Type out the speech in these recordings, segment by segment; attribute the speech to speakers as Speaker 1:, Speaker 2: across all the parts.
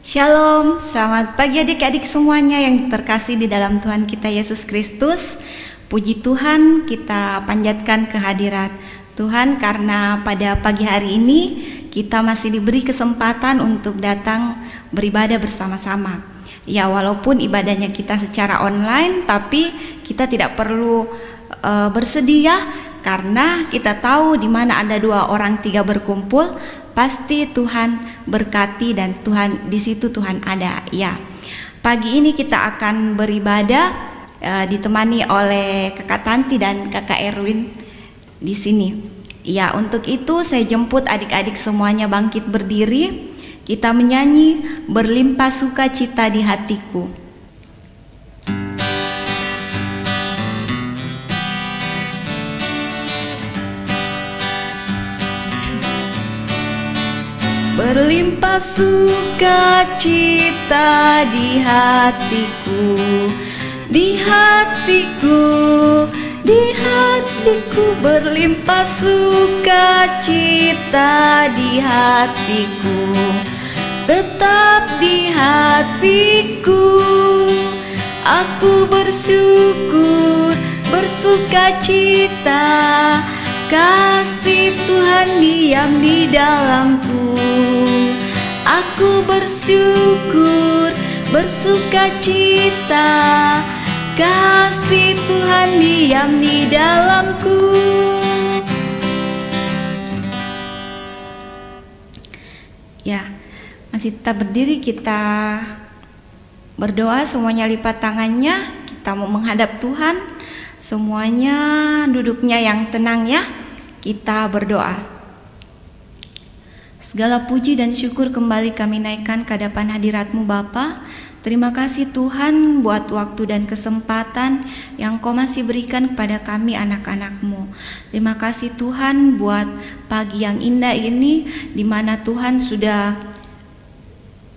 Speaker 1: Shalom, selamat pagi adik-adik semuanya yang terkasih di dalam Tuhan kita Yesus Kristus. Puji Tuhan, kita panjatkan kehadirat Tuhan karena pada pagi hari ini kita masih diberi kesempatan untuk datang beribadah bersama-sama. Ya, walaupun ibadahnya kita secara online, tapi kita tidak perlu bersedia karena kita tahu di mana ada 2 orang 3 berkumpul, pasti Tuhan berkati dan Tuhan di situ Tuhan ada. Ya, pagi ini kita akan beribadah ditemani oleh Kakak Tanti dan Kakak Erwin di sini. Ya, untuk itu saya jemput adik-adik semuanya bangkit berdiri. Kita menyanyi berlimpah sukacita di hatiku. Berlimpah sukacita di hatiku, di hatiku, di hatiku. Berlimpah sukacita di hatiku, tetap di hatiku. Aku bersyukur, bersukacita, kasih Tuhan diam di dalamku. Aku bersyukur, bersukacita, kasih Tuhan diam di dalamku. Ya, masih tetap berdiri, kita berdoa, semuanya lipat tangannya, kita mau menghadap Tuhan. Semuanya duduknya yang tenang ya. Kita berdoa. Segala puji dan syukur kembali kami naikkan ke hadapan hadirat-Mu Bapa. Terima kasih Tuhan buat waktu dan kesempatan yang Kau masih berikan kepada kami anak-anak-Mu. Terima kasih Tuhan buat pagi yang indah ini, di mana Tuhan sudah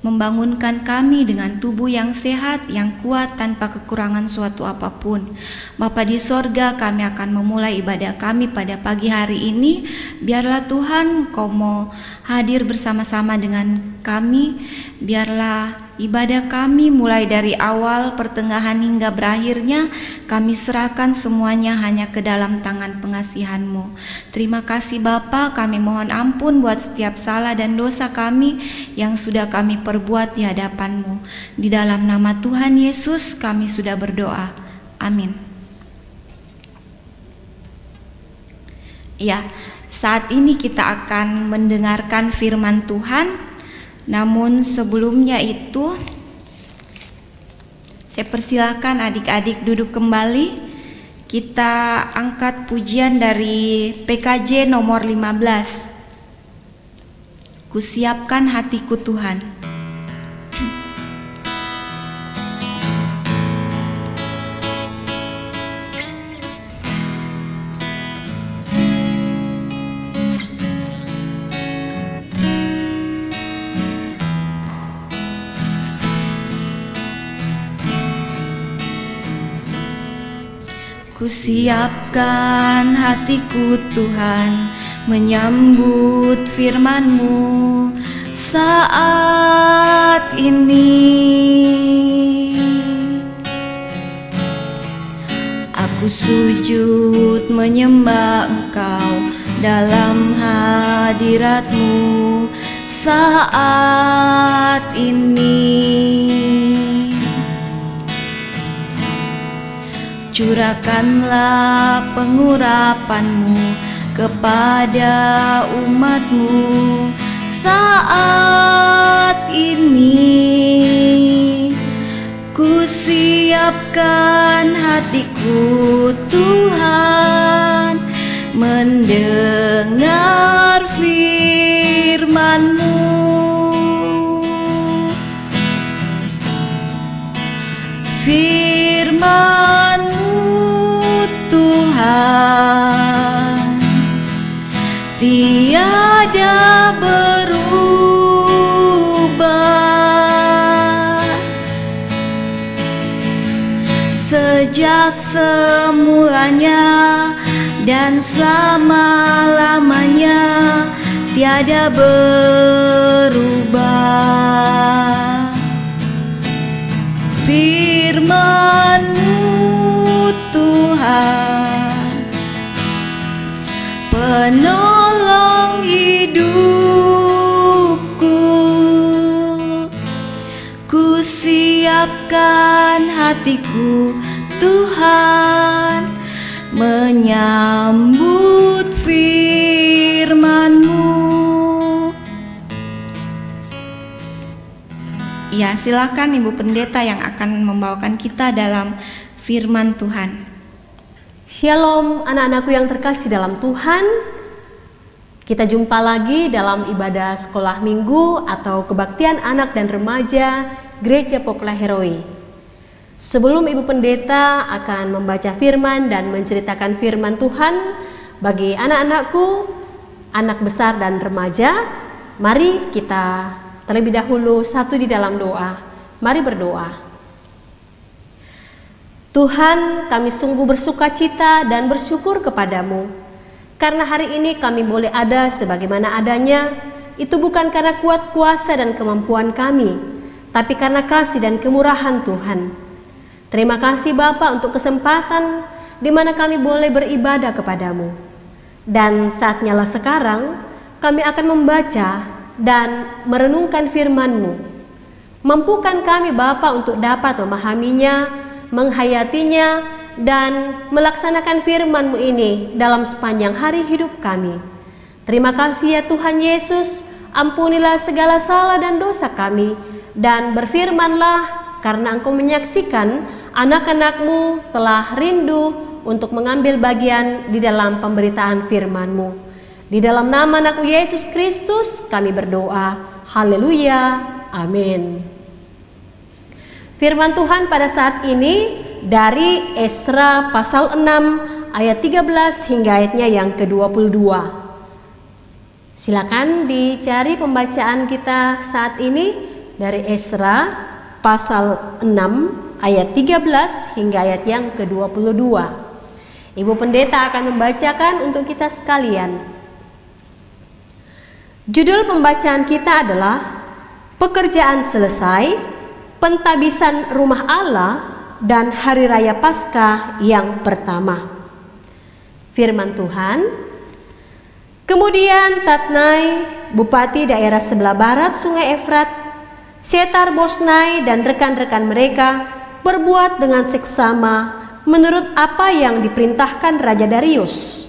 Speaker 1: membangunkan kami dengan tubuh yang sehat, yang kuat, tanpa kekurangan suatu apapun. Bapa di sorga, kami akan memulai ibadah kami pada pagi hari ini. Biarlah Tuhan Kau mau hadir bersama-sama dengan kami. Biarlah ibadah kami mulai dari awal, pertengahan hingga berakhirnya, kami serahkan semuanya hanya ke dalam tangan pengasihan-Mu. Terima kasih Bapa, kami mohon ampun buat setiap salah dan dosa kami yang sudah kami perbuat di hadapan-Mu. Di dalam nama Tuhan Yesus kami sudah berdoa. Amin. Ya, saat ini kita akan mendengarkan firman Tuhan. Namun sebelumnya itu saya persilakan adik-adik duduk kembali. Kita angkat pujian dari PKJ nomor 15. Kusiapkan hatiku Tuhan. Kusiapkan hatiku Tuhan, menyambut firman-Mu saat ini. Aku sujud menyembah Engkau dalam hadirat-Mu saat ini. Curahkanlah pengurapan-Mu kepada umat-Mu saat ini. Kusiapkan hatiku Tuhan, mendengar firman-Mu. Firman-Mu Tuhan tiada berubah, sejak semulanya dan selama-lamanya tiada berubah. Tuhan, penolong hidupku. Ku siapkan hatiku Tuhan, menyambut firman-Mu. Ya, silakan Ibu Pendeta yang akan membawakan kita dalam firman Tuhan.
Speaker 2: Shalom anak-anakku yang terkasih dalam Tuhan. Kita jumpa lagi dalam ibadah sekolah minggu atau kebaktian anak dan remaja Gereja Pokla Heroi. Sebelum Ibu Pendeta akan membaca firman dan menceritakan firman Tuhan bagi anak-anakku, anak besar dan remaja, mari kita terlebih dahulu satu di dalam doa. Mari berdoa. Tuhan, kami sungguh bersuka cita dan bersyukur kepadamu, karena hari ini kami boleh ada sebagaimana adanya. Itu bukan karena kuat kuasa dan kemampuan kami, tapi karena kasih dan kemurahan Tuhan. Terima kasih Bapa untuk kesempatan di mana kami boleh beribadah kepadamu. Dan saatnya lah sekarang kami akan membaca dan merenungkan firman-Mu. Mampukan kami Bapa untuk dapat memahaminya, menghayatinya, dan melaksanakan firman-Mu ini dalam sepanjang hari hidup kami. Terima kasih ya Tuhan Yesus, ampunilah segala salah dan dosa kami, dan berfirmanlah karena Engkau menyaksikan anak-anak-Mu telah rindu untuk mengambil bagian di dalam pemberitaan firman-Mu. Di dalam nama Anakku Yesus Kristus kami berdoa. Haleluya. Amin. Firman Tuhan pada saat ini dari Esra pasal 6 ayat 13 hingga ayatnya yang ke-22. Silakan dicari pembacaan kita saat ini dari Esra pasal 6 ayat 13 hingga ayat yang ke-22. Ibu Pendeta akan membacakan untuk kita sekalian. Judul pembacaan kita adalah Pekerjaan Selesai, Pentabisan Rumah Allah, dan Hari Raya Paskah yang pertama. Firman Tuhan. Kemudian Tatnai, bupati daerah sebelah barat Sungai Efrat, Setar-Bosnai dan rekan-rekan mereka berbuat dengan seksama menurut apa yang diperintahkan Raja Darius.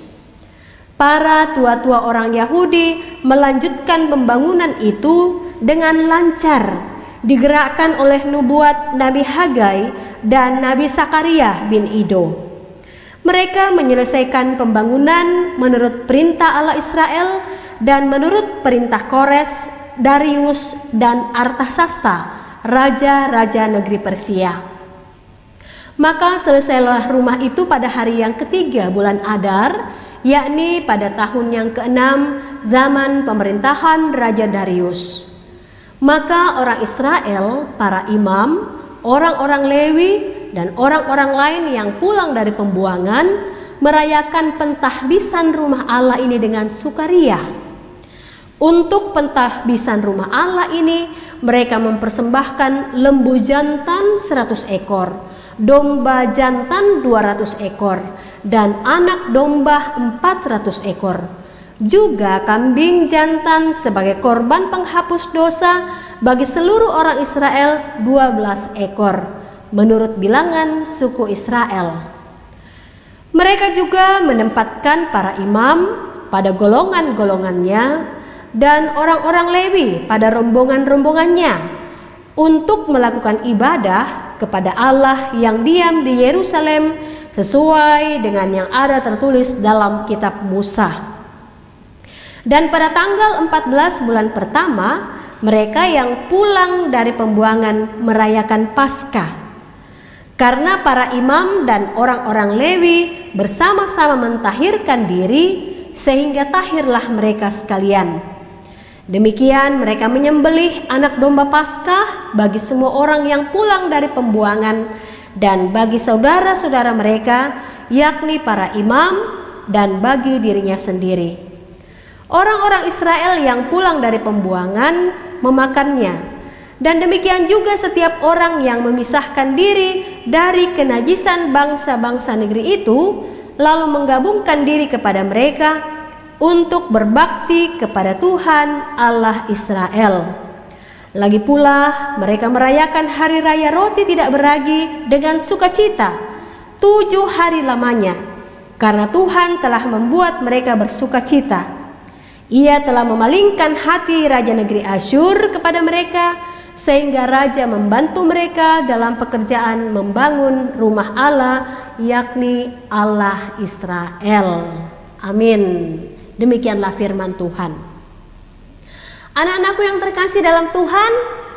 Speaker 2: Para tua-tua orang Yahudi melanjutkan pembangunan itu dengan lancar, digerakkan oleh nubuat Nabi Hagai dan Nabi Sakaria bin Ido. Mereka menyelesaikan pembangunan menurut perintah Allah Israel dan menurut perintah Kores, Darius, dan Artasasta, raja-raja negeri Persia. Maka selesailah rumah itu pada hari yang ketiga bulan Adar, yakni pada tahun yang ke-6 zaman pemerintahan Raja Darius. Maka orang Israel, para imam, orang-orang Lewi, dan orang-orang lain yang pulang dari pembuangan merayakan pentahbisan rumah Allah ini dengan sukaria. Untuk pentahbisan rumah Allah ini, mereka mempersembahkan lembu jantan 100 ekor, domba jantan 200 ekor, dan anak domba 400 ekor. Juga kambing jantan sebagai korban penghapus dosa bagi seluruh orang Israel 12 ekor, menurut bilangan suku Israel. Mereka juga menempatkan para imam pada golongan-golongannya dan orang-orang Lewi pada rombongan-rombongannya untuk melakukan ibadah kepada Allah yang diam di Yerusalem sesuai dengan yang ada tertulis dalam kitab Musa. Dan pada tanggal 14 bulan pertama, mereka yang pulang dari pembuangan merayakan Paskah. Karena para imam dan orang-orang Lewi bersama-sama mentahirkan diri, sehingga tahirlah mereka sekalian. Demikian mereka menyembelih anak domba Paskah bagi semua orang yang pulang dari pembuangan dan bagi saudara-saudara mereka, yakni para imam, dan bagi dirinya sendiri. Orang-orang Israel yang pulang dari pembuangan memakannya, Dan demikian juga setiap orang yang memisahkan diri dari kenajisan bangsa-bangsa negeri itu, lalu menggabungkan diri kepada mereka untuk berbakti kepada Tuhan Allah Israel. Lagi pula mereka merayakan hari raya roti tidak beragi dengan sukacita 7 hari lamanya, karena Tuhan telah membuat mereka bersukacita. Ia telah memalingkan hati raja negeri Asyur kepada mereka, sehingga raja membantu mereka dalam pekerjaan membangun rumah Allah, yakni Allah Israel. Amin. Demikianlah firman Tuhan. Anak-anakku yang terkasih dalam Tuhan,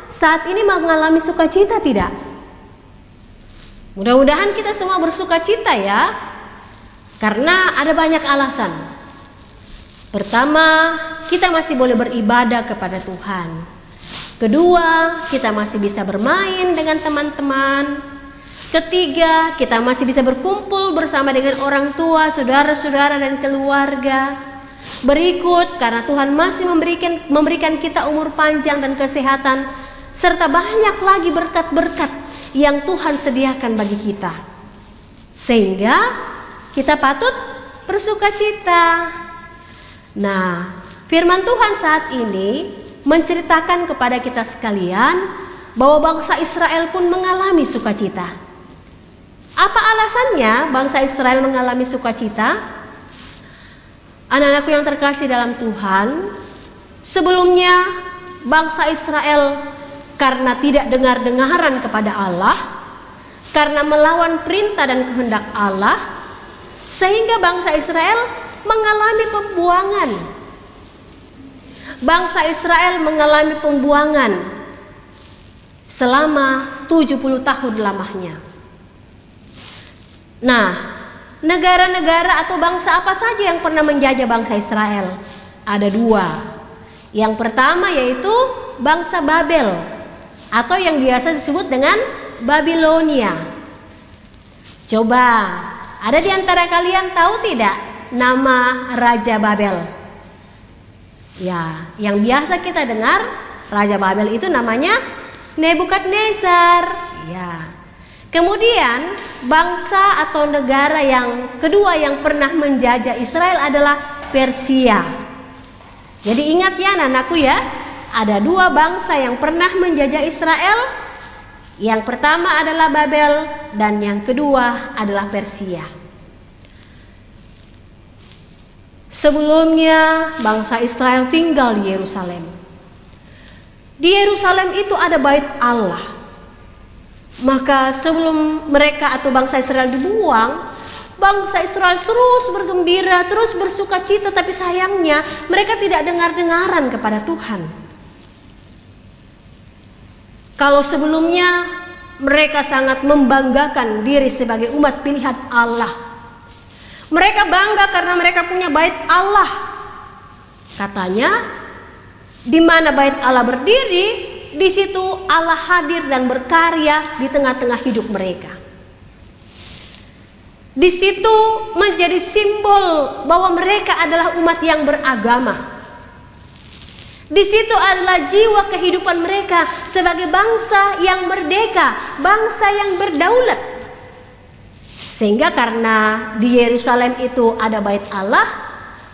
Speaker 2: saat ini mengalami sukacita tidak? Mudah-mudahan kita semua bersukacita ya, karena ada banyak alasan. Pertama, kita masih boleh beribadah kepada Tuhan. Kedua, kita masih bisa bermain dengan teman-teman. Ketiga, kita masih bisa berkumpul bersama dengan orang tua, saudara-saudara dan keluarga. Berikut, karena Tuhan masih memberikan kita umur panjang dan kesehatan, serta banyak lagi berkat-berkat yang Tuhan sediakan bagi kita, sehingga kita patut bersukacita. Nah, firman Tuhan saat ini menceritakan kepada kita sekalian bahwa bangsa Israel pun mengalami sukacita. Apa alasannya bangsa Israel mengalami sukacita? Anak-anakku yang terkasih dalam Tuhan, sebelumnya bangsa Israel karena tidak dengar-dengaran kepada Allah, karena melawan perintah dan kehendak Allah, sehingga bangsa Israel mengalami pembuangan. Bangsa Israel mengalami pembuangan selama 70 tahun lamanya. Nah, negara-negara atau bangsa apa saja yang pernah menjajah bangsa Israel? Ada 2. Yang pertama yaitu bangsa Babel, atau yang biasa disebut dengan Babilonia. Coba, ada di antara kalian tahu tidak nama Raja Babel? Ya, yang biasa kita dengar Raja Babel itu namanya Nebukadnezar. Ya. Kemudian bangsa atau negara yang kedua yang pernah menjajah Israel adalah Persia. Jadi ingat ya anak-anakku ya, ada 2 bangsa yang pernah menjajah Israel. Yang pertama adalah Babel dan yang kedua adalah Persia. Sebelumnya bangsa Israel tinggal di Yerusalem. Di Yerusalem itu ada bait Allah. Maka sebelum mereka atau bangsa Israel dibuang, bangsa Israel terus bergembira, terus bersukacita, tapi sayangnya mereka tidak dengar-dengaran kepada Tuhan. Kalau sebelumnya mereka sangat membanggakan diri sebagai umat pilihan Allah. Mereka bangga karena mereka punya bait Allah. Katanya, di mana bait Allah berdiri, di situ Allah hadir dan berkarya di tengah-tengah hidup mereka. Di situ menjadi simbol bahwa mereka adalah umat yang beragama. Di situ adalah jiwa kehidupan mereka sebagai bangsa yang merdeka, bangsa yang berdaulat. Sehingga karena di Yerusalem itu ada bait Allah,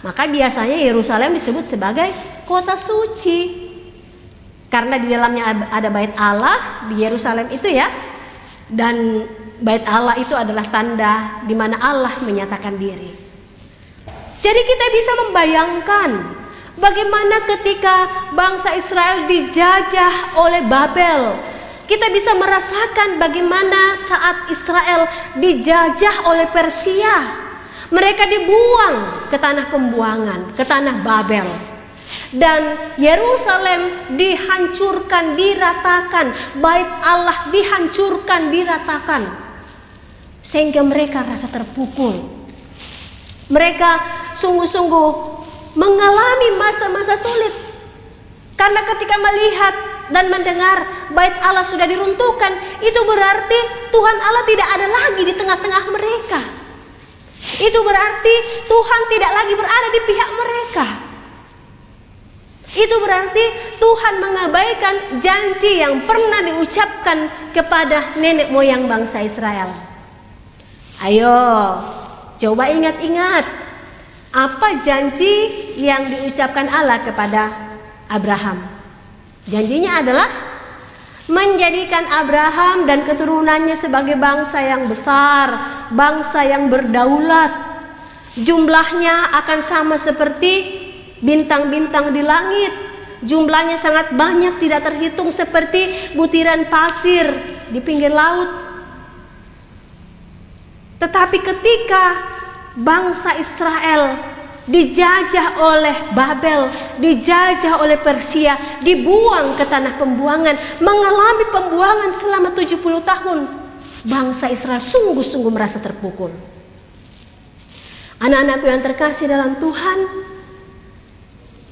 Speaker 2: maka biasanya Yerusalem disebut sebagai kota suci. Karena di dalamnya ada bait Allah di Yerusalem itu ya. Dan bait Allah itu adalah tanda di mana Allah menyatakan diri. Jadi kita bisa membayangkan bagaimana ketika bangsa Israel dijajah oleh Babel. Kita bisa merasakan bagaimana saat Israel dijajah oleh Persia. Mereka dibuang ke tanah pembuangan, ke tanah Babel. Dan Yerusalem dihancurkan, diratakan. Bait Allah dihancurkan, diratakan. Sehingga mereka rasa terpukul. Mereka sungguh-sungguh mengalami masa-masa sulit. Karena ketika melihat dan mendengar bait Allah sudah diruntuhkan, itu berarti Tuhan Allah tidak ada lagi di tengah-tengah mereka. Itu berarti Tuhan tidak lagi berada di pihak mereka. Itu berarti Tuhan mengabaikan janji yang pernah diucapkan kepada nenek moyang bangsa Israel. Ayo, coba ingat-ingat, apa janji yang diucapkan Allah kepada Abraham? Janjinya adalah menjadikan Abraham dan keturunannya sebagai bangsa yang besar, bangsa yang berdaulat. Jumlahnya akan sama seperti bintang-bintang di langit. Jumlahnya sangat banyak, tidak terhitung, seperti butiran pasir di pinggir laut. Tetapi ketika bangsa Israel dijajah oleh Babel, dijajah oleh Persia, dibuang ke tanah pembuangan, mengalami pembuangan selama 70 tahun, bangsa Israel sungguh-sungguh merasa terpukul. Anak-anakku yang terkasih dalam Tuhan,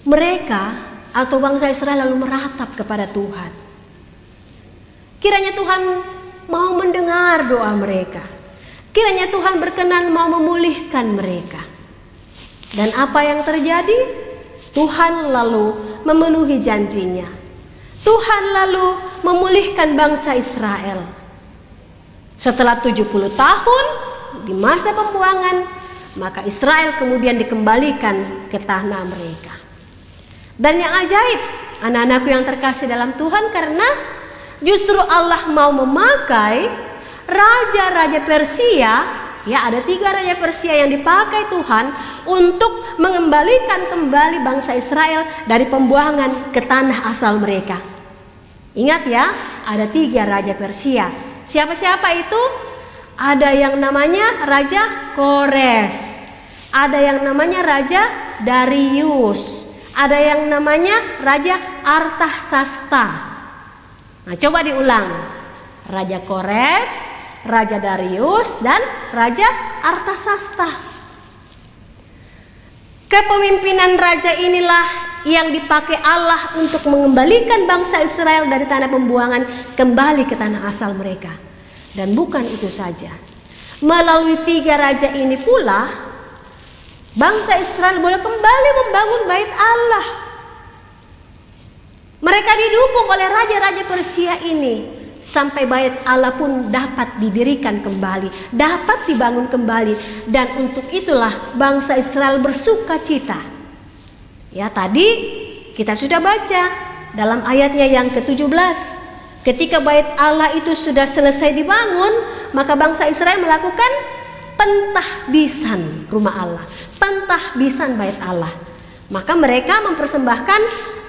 Speaker 2: mereka atau bangsa Israel lalu meratap kepada Tuhan. Kiranya Tuhan mau mendengar doa mereka. Kiranya Tuhan berkenan mau memulihkan mereka. Dan apa yang terjadi? Tuhan lalu memenuhi janjinya. Tuhan lalu memulihkan bangsa Israel. Setelah 70 tahun di masa pembuangan, maka Israel kemudian dikembalikan ke tanah mereka. Dan yang ajaib, anak-anakku yang terkasih dalam Tuhan, karena justru Allah mau memakai raja-raja Persia, ya ada 3 raja Persia yang dipakai Tuhan untuk mengembalikan kembali bangsa Israel dari pembuangan ke tanah asal mereka. Ingat ya, ada 3 raja Persia. Siapa-siapa itu? Ada yang namanya Raja Kores, ada yang namanya Raja Darius, ada yang namanya Raja Artasasta. Nah, coba diulang. Raja Kores, Raja Darius, dan Raja Artasasta. Kepemimpinan raja inilah yang dipakai Allah untuk mengembalikan bangsa Israel dari tanah pembuangan kembali ke tanah asal mereka. Dan bukan itu saja, melalui 3 raja ini pula bangsa Israel boleh kembali membangun bait Allah. Mereka didukung oleh raja-raja Persia ini sampai bait Allah pun dapat didirikan kembali, dapat dibangun kembali. Dan untuk itulah bangsa Israel bersuka cita. Ya, tadi kita sudah baca dalam ayatnya yang ke-17. Ketika bait Allah itu sudah selesai dibangun, maka bangsa Israel melakukan pentahbisan rumah Allah, pentahbisan bait Allah. Maka mereka mempersembahkan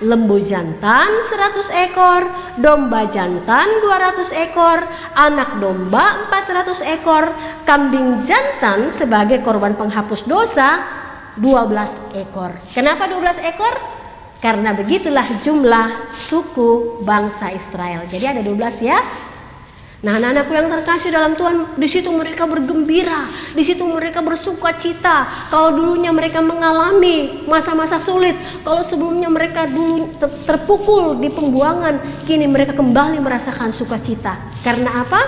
Speaker 2: lembu jantan 100 ekor, domba jantan 200 ekor, anak domba 400 ekor, kambing jantan sebagai korban penghapus dosa 12 ekor. Kenapa 12 ekor? Karena begitulah jumlah suku bangsa Israel. Jadi ada 12 ya. Nah, anak-anakku yang terkasih dalam Tuhan, di situ mereka bergembira, di situ mereka bersuka cita. Kalau dulunya mereka mengalami masa-masa sulit, kalau sebelumnya mereka dulu terpukul di pembuangan, kini mereka kembali merasakan sukacita. Karena apa?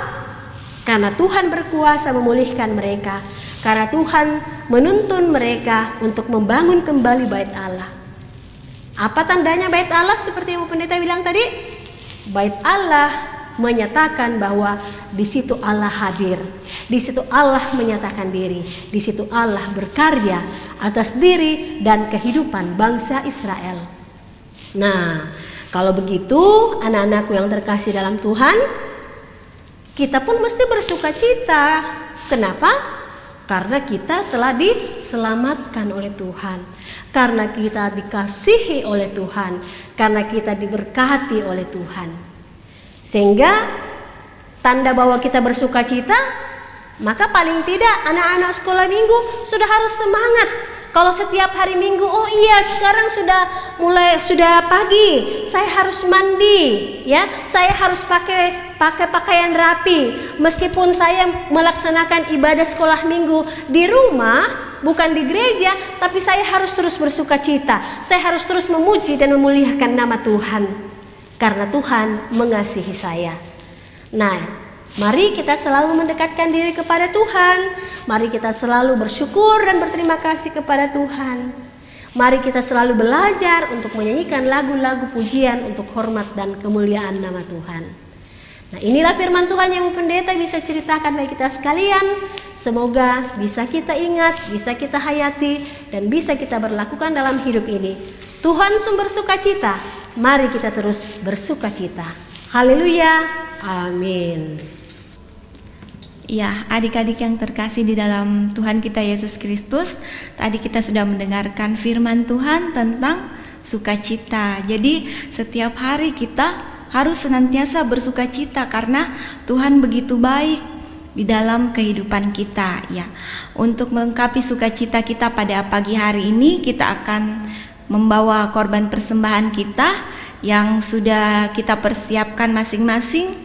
Speaker 2: Karena Tuhan berkuasa memulihkan mereka. Karena Tuhan menuntun mereka untuk membangun kembali bait Allah. Apa tandanya bait Allah seperti yang pendeta bilang tadi? Bait Allah menyatakan bahwa di situ Allah hadir, di situ Allah menyatakan diri, di situ Allah berkarya atas diri dan kehidupan bangsa Israel. Nah, kalau begitu anak-anakku yang terkasih dalam Tuhan, kita pun mesti bersuka cita. Kenapa? Karena kita telah diselamatkan oleh Tuhan, karena kita dikasihi oleh Tuhan, karena kita diberkati oleh Tuhan. Sehingga tanda bahwa kita bersuka cita, maka paling tidak anak-anak sekolah minggu sudah harus semangat. Kalau setiap hari Minggu, oh iya sekarang sudah pagi, saya harus mandi, ya, saya harus pakai pakaian rapi. Meskipun saya melaksanakan ibadah sekolah Minggu di rumah, bukan di gereja, tapi saya harus terus bersuka cita. Saya harus terus memuji dan memuliakan nama Tuhan, karena Tuhan mengasihi saya. Nah, mari kita selalu mendekatkan diri kepada Tuhan. Mari kita selalu bersyukur dan berterima kasih kepada Tuhan. Mari kita selalu belajar untuk menyanyikan lagu-lagu pujian untuk hormat dan kemuliaan nama Tuhan. Nah, inilah firman Tuhan yang Pendeta bisa ceritakan bagi kita sekalian. Semoga bisa kita ingat, bisa kita hayati, dan bisa kita berlakukan dalam hidup ini. Tuhan sumber sukacita, mari kita terus bersukacita. Haleluya, amin.
Speaker 1: Ya, adik-adik yang terkasih di dalam Tuhan kita Yesus Kristus, tadi kita sudah mendengarkan firman Tuhan tentang sukacita. Jadi setiap hari kita harus senantiasa bersukacita karena Tuhan begitu baik di dalam kehidupan kita ya. Untuk melengkapi sukacita kita pada pagi hari ini, kita akan membawa korban persembahan kita yang sudah kita persiapkan masing-masing.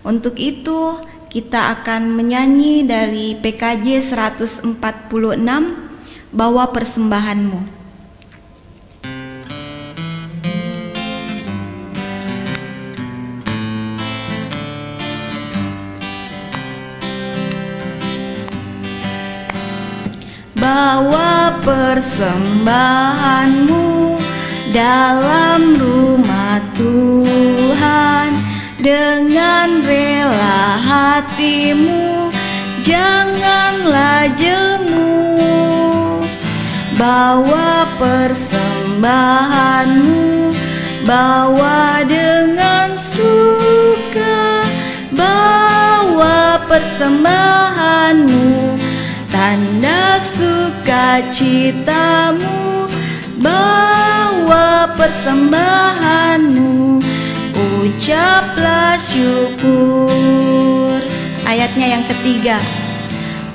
Speaker 1: Untuk itu kita akan menyanyi dari PKJ 146, Bawa Persembahanmu. Bawa persembahanmu dalam rumah Tuhan dengan rela hatimu, janganlah jemu. Bawa persembahanmu, bawa dengan suka. Bawa persembahanmu, tanda sukacitamu. Bawa persembahanmu, ucaplah syukur. Ayatnya yang ketiga.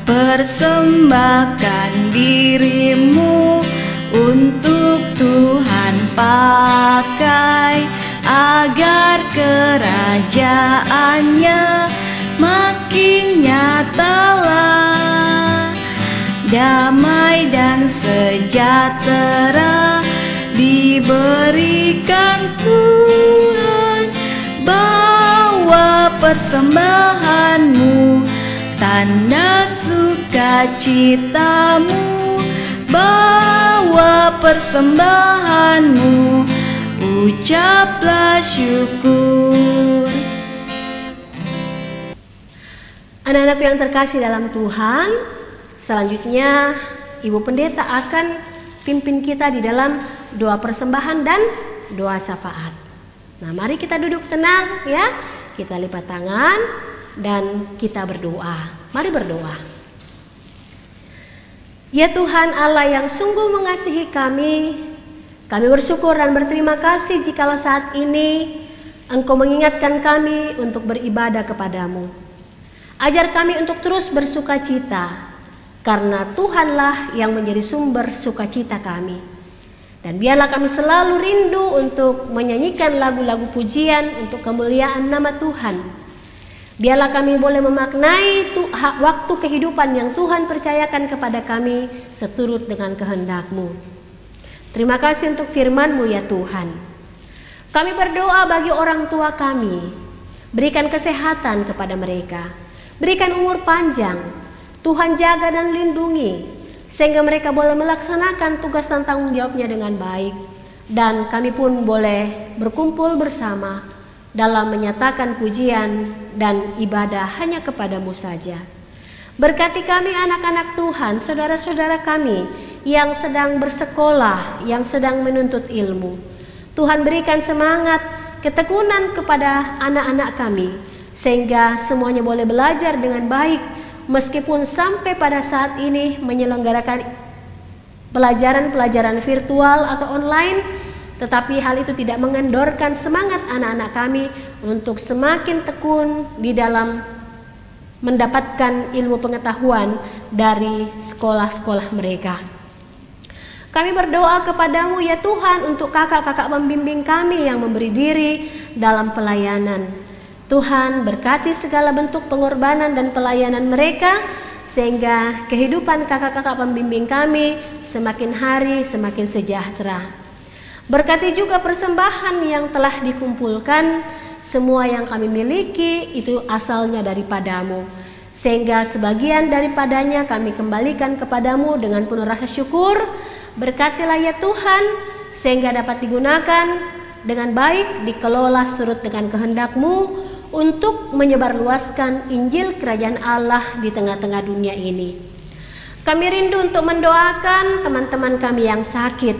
Speaker 1: Persembahkan dirimu untuk Tuhan pakai, agar kerajaannya makin nyatalah. Damai dan sejahtera diberikan Tuhan. Bawa persembahanmu, tanda sukacitamu. Bawa persembahanmu, ucaplah syukur.
Speaker 2: Anak-anakku yang terkasih dalam Tuhan, selanjutnya Ibu Pendeta akan pimpin kita di dalam doa persembahan dan doa syafaat. Nah, mari kita duduk tenang ya. Kita lipat tangan dan kita berdoa. Mari berdoa. Ya Tuhan Allah yang sungguh mengasihi kami bersyukur dan berterima kasih jikalau saat ini Engkau mengingatkan kami untuk beribadah kepadamu. Ajar kami untuk terus bersukacita, karena Tuhanlah yang menjadi sumber sukacita kami. Dan biarlah kami selalu rindu untuk menyanyikan lagu-lagu pujian untuk kemuliaan nama Tuhan. Biarlah kami boleh memaknai waktu kehidupan yang Tuhan percayakan kepada kami seturut dengan kehendak-Mu. Terima kasih untuk firman-Mu ya Tuhan. Kami berdoa bagi orang tua kami. Berikan kesehatan kepada mereka. Berikan umur panjang. Tuhan jaga dan lindungi, sehingga mereka boleh melaksanakan tugas dan tanggung jawabnya dengan baik. Dan kami pun boleh berkumpul bersama dalam menyatakan pujian dan ibadah hanya kepadamu saja. Berkati kami anak-anak Tuhan, saudara-saudara kami yang sedang bersekolah, yang sedang menuntut ilmu. Tuhan berikan semangat, ketekunan kepada anak-anak kami, sehingga semuanya boleh belajar dengan baik, meskipun sampai pada saat ini menyelenggarakan pelajaran-pelajaran virtual atau online. Tetapi hal itu tidak mengendorkan semangat anak-anak kami untuk semakin tekun di dalam mendapatkan ilmu pengetahuan dari sekolah-sekolah mereka. Kami berdoa kepadamu ya Tuhan untuk kakak-kakak pembimbing kami yang memberi diri dalam pelayanan. Tuhan berkati segala bentuk pengorbanan dan pelayanan mereka, sehingga kehidupan kakak-kakak pembimbing kami semakin hari semakin sejahtera. Berkati juga persembahan yang telah dikumpulkan, semua yang kami miliki itu asalnya daripadamu, sehingga sebagian daripadanya kami kembalikan kepadamu dengan penuh rasa syukur, berkatilah ya Tuhan, sehingga dapat digunakan dengan baik, dikelola surut dengan kehendak-Mu untuk menyebarluaskan Injil Kerajaan Allah di tengah-tengah dunia ini. Kami rindu untuk mendoakan teman-teman kami yang sakit.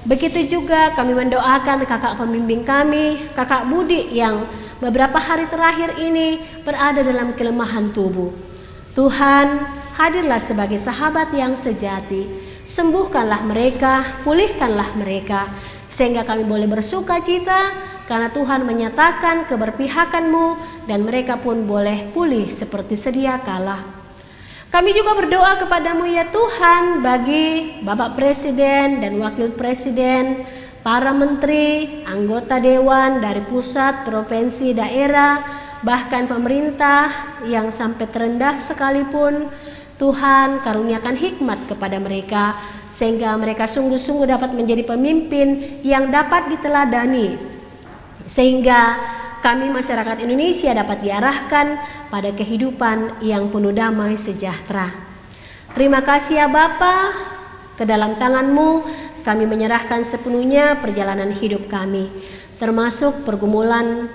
Speaker 2: Begitu juga kami mendoakan kakak pembimbing kami, kakak Budi yang beberapa hari terakhir ini berada dalam kelemahan tubuh. Tuhan, hadirlah sebagai sahabat yang sejati. Sembuhkanlah mereka, pulihkanlah mereka, sehingga kami boleh bersuka cita karena Tuhan menyatakan keberpihakan-Mu dan mereka pun boleh pulih seperti sedia kala. Kami juga berdoa kepadamu ya Tuhan bagi Bapak Presiden dan Wakil Presiden, para menteri, anggota dewan dari pusat, provinsi, daerah, bahkan pemerintah yang sampai terendah sekalipun. Tuhan karuniakan hikmat kepada mereka sehingga mereka sungguh-sungguh dapat menjadi pemimpin yang dapat diteladani, sehingga kami masyarakat Indonesia dapat diarahkan pada kehidupan yang penuh damai sejahtera. Terima kasih ya Bapa, ke dalam tangan-Mu kami menyerahkan sepenuhnya perjalanan hidup kami, termasuk pergumulan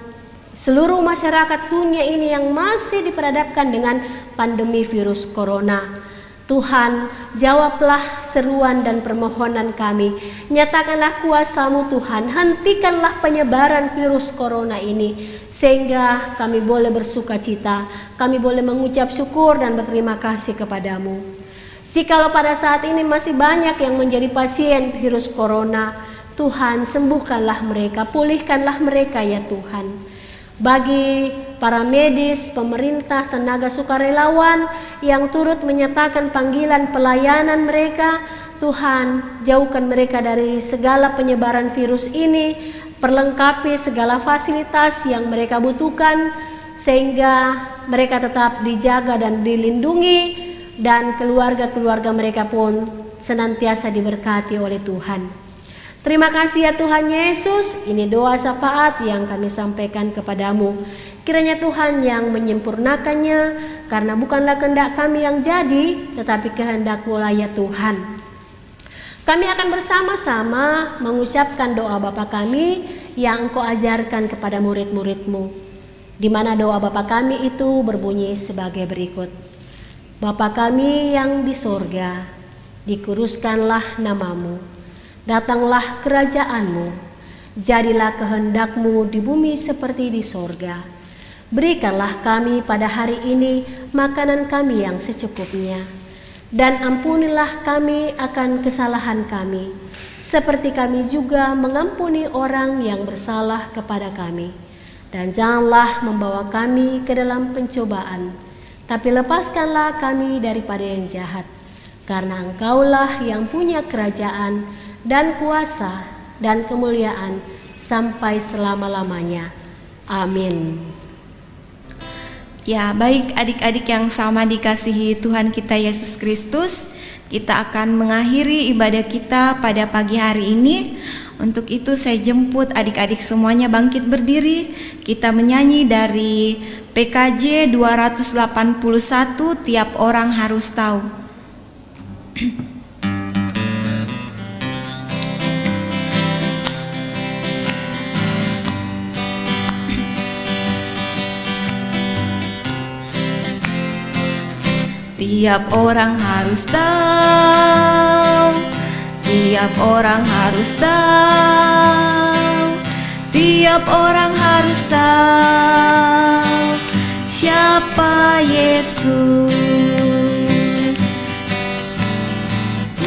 Speaker 2: seluruh masyarakat dunia ini yang masih diperhadapkan dengan pandemi virus corona. Tuhan, jawablah seruan dan permohonan kami. Nyatakanlah kuasa-Mu Tuhan, hentikanlah penyebaran virus corona ini, sehingga kami boleh bersuka cita, kami boleh mengucap syukur dan berterima kasih kepadamu. Jikalau pada saat ini masih banyak yang menjadi pasien virus corona, Tuhan sembuhkanlah mereka, pulihkanlah mereka ya Tuhan. Bagi para medis, pemerintah, tenaga sukarelawan yang turut menyatakan panggilan pelayanan mereka, Tuhan jauhkan mereka dari segala penyebaran virus ini, perlengkapi segala fasilitas yang mereka butuhkan sehingga mereka tetap dijaga dan dilindungi, dan keluarga-keluarga mereka pun senantiasa diberkati oleh Tuhan. Terima kasih ya Tuhan Yesus, ini doa syafaat yang kami sampaikan kepadamu. Kiranya Tuhan yang menyempurnakannya, karena bukanlah kehendak kami yang jadi, tetapi kehendak-Mu lah ya Tuhan. Kami akan bersama-sama mengucapkan doa Bapa kami yang Engkau ajarkan kepada murid-murid-Mu, di mana doa Bapa kami itu berbunyi sebagai berikut. Bapa kami yang di sorga, dikuduskanlah nama-Mu. Datanglah kerajaan-Mu, jadilah kehendak-Mu di bumi seperti di sorga. Berikanlah kami pada hari ini makanan kami yang secukupnya, dan ampunilah kami akan kesalahan kami, seperti kami juga mengampuni orang yang bersalah kepada kami. Dan janganlah membawa kami ke dalam pencobaan, tapi lepaskanlah kami daripada yang jahat, karena Engkaulah yang punya kerajaan dan kuasa dan kemuliaan sampai selama-lamanya. Amin.
Speaker 1: Ya, baik adik-adik yang sama dikasihi Tuhan kita Yesus Kristus, kita akan mengakhiri ibadah kita pada pagi hari ini. Untuk itu saya jemput adik-adik semuanya bangkit berdiri. Kita menyanyi dari PKJ 281, tiap orang harus tahu. Tiap orang harus tahu, tiap orang harus tahu, tiap orang harus tahu siapa Yesus.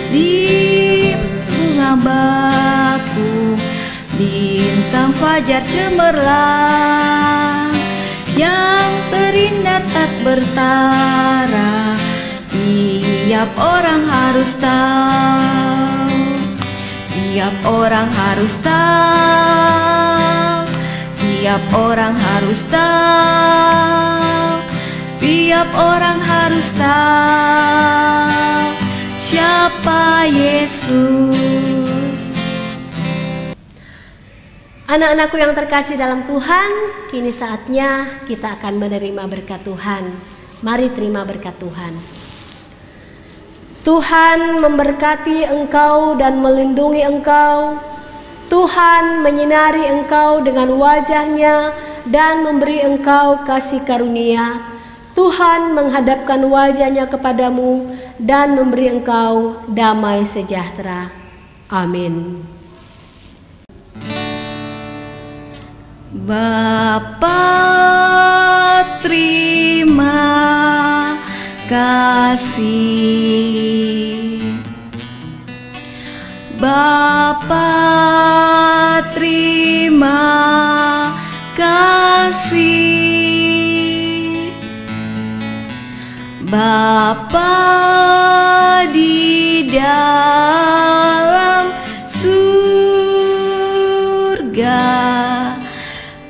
Speaker 1: Di bunga baku, bintang fajar cemerlang, yang terindah tak bertara, tiap orang harus tahu, tiap orang harus tahu, tiap orang harus tahu, tiap orang harus tahu siapa Yesus.
Speaker 2: Anak-anakku yang terkasih dalam Tuhan, kini saatnya kita akan menerima berkat Tuhan. Mari terima berkat Tuhan. Tuhan memberkati engkau dan melindungi engkau. Tuhan menyinari engkau dengan wajah-Nya dan memberi engkau kasih karunia. Tuhan menghadapkan wajah-Nya kepadamu dan memberi engkau damai sejahtera. Amin.
Speaker 1: Bapa, terima kasih. Bapa, terima kasih. Bapa di dalam surga,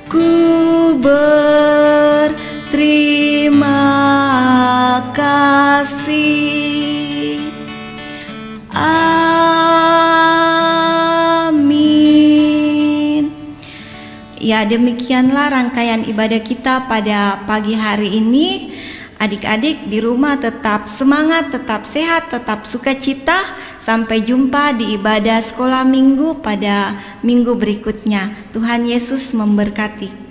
Speaker 1: ku berterima kasih. Amin. Ya, demikianlah rangkaian ibadah kita pada pagi hari ini. Adik-adik di rumah tetap semangat, tetap sehat, tetap sukacita. Sampai jumpa di ibadah sekolah minggu pada minggu berikutnya. Tuhan Yesus memberkati.